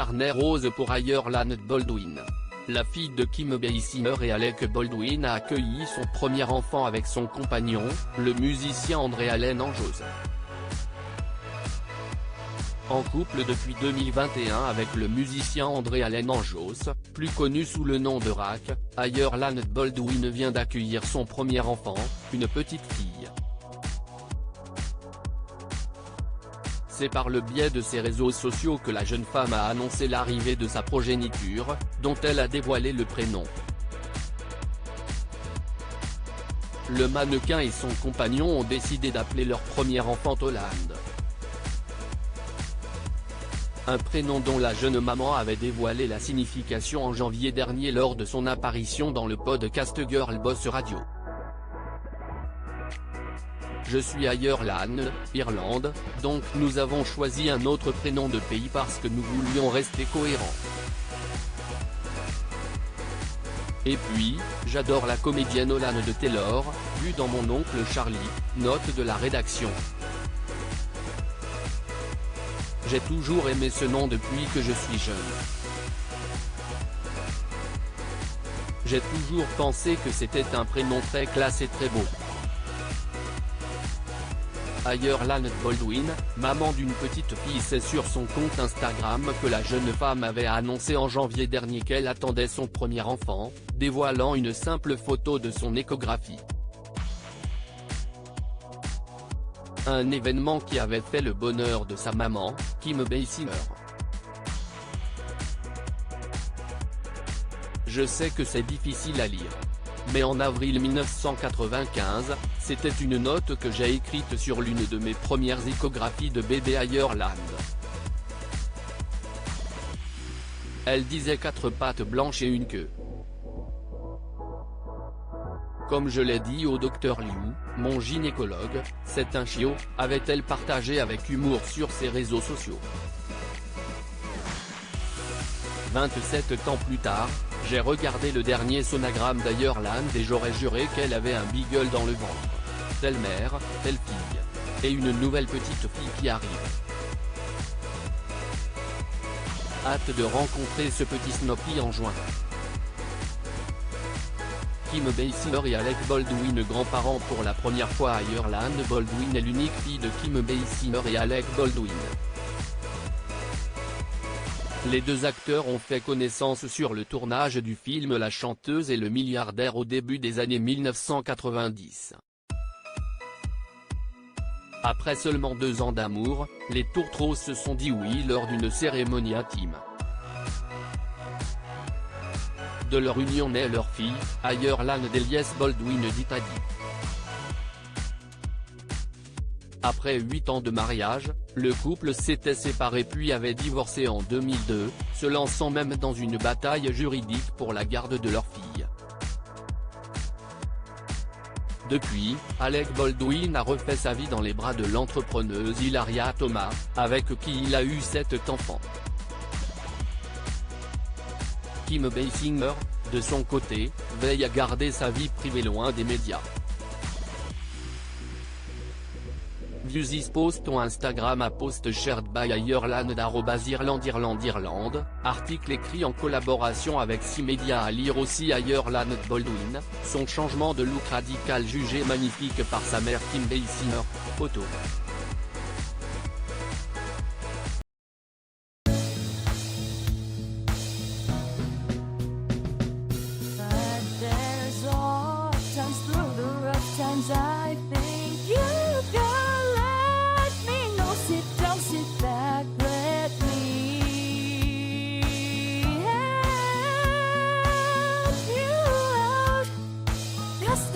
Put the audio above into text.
carnet rose pour Ireland Baldwin. La fille de Kim Basinger et Alec Baldwin a accueilli son premier enfant avec son compagnon, le musicien André Allen Anjos. En couple depuis 2021 avec le musicien André Allen Anjos, plus connu sous le nom de Rak, Ireland Baldwin vient d'accueillir son premier enfant, une petite fille. C'est par le biais de ses réseaux sociaux que la jeune femme a annoncé l'arrivée de sa progéniture, dont elle a dévoilé le prénom. Le mannequin et son compagnon ont décidé d'appeler leur premier enfant Holland. Un prénom dont la jeune maman avait dévoilé la signification en janvier dernier lors de son apparition dans le podcast Girl Boss Radio. Je suis Ireland, Irlande, donc nous avons choisi un autre prénom de pays parce que nous voulions rester cohérents. Et puis, j'adore la comédienne Holland de Taylor, vue dans Mon oncle Charlie, note de la rédaction. J'ai toujours aimé ce nom depuis que je suis jeune. J'ai toujours pensé que c'était un prénom très classe et très beau. Ireland Baldwin, maman d'une petite fille, c'est sur son compte Instagram que la jeune femme avait annoncé en janvier dernier qu'elle attendait son premier enfant, dévoilant une simple photo de son échographie. Un événement qui avait fait le bonheur de sa maman, Kim Basinger. Je sais que c'est difficile à lire. Mais en avril 1995, c'était une note que j'ai écrite sur l'une de mes premières échographies de bébé Ireland. Elle disait 4 pattes blanches et une queue. Comme je l'ai dit au Dr Liu, mon gynécologue, c'est un chiot, avait-elle partagé avec humour sur ses réseaux sociaux. 27 ans plus tard, j'ai regardé le dernier sonogramme d'Ireland et j'aurais juré qu'elle avait un beagle dans le ventre. Telle mère, telle fille. Et une nouvelle petite fille qui arrive. Hâte de rencontrer ce petit Snoopy en juin. Kim Basinger et Alec Baldwin, grands-parents pour la première fois. Ireland Baldwin est l'unique fille de Kim Basinger et Alec Baldwin. Les deux acteurs ont fait connaissance sur le tournage du film La chanteuse et le milliardaire au début des années 1990. Après seulement 2 ans d'amour, les tourtereaux se sont dit oui lors d'une cérémonie intime. De leur union naît leur fille, Ireland Elias Baldwin d'Italie. Après 8 ans de mariage, le couple s'était séparé puis avait divorcé en 2002, se lançant même dans une bataille juridique pour la garde de leur fille. Depuis, Alec Baldwin a refait sa vie dans les bras de l'entrepreneuse Hilaria Thomas, avec qui il a eu 7 enfants. Kim Basinger, de son côté, veille à garder sa vie privée loin des médias. View this post on Instagram a post shared by Ireland @Irland, article écrit en collaboration avec 6 médias. À lire aussi Ireland Baldwin, son changement de look radical jugé magnifique par sa mère Kim Basinger, photo. Just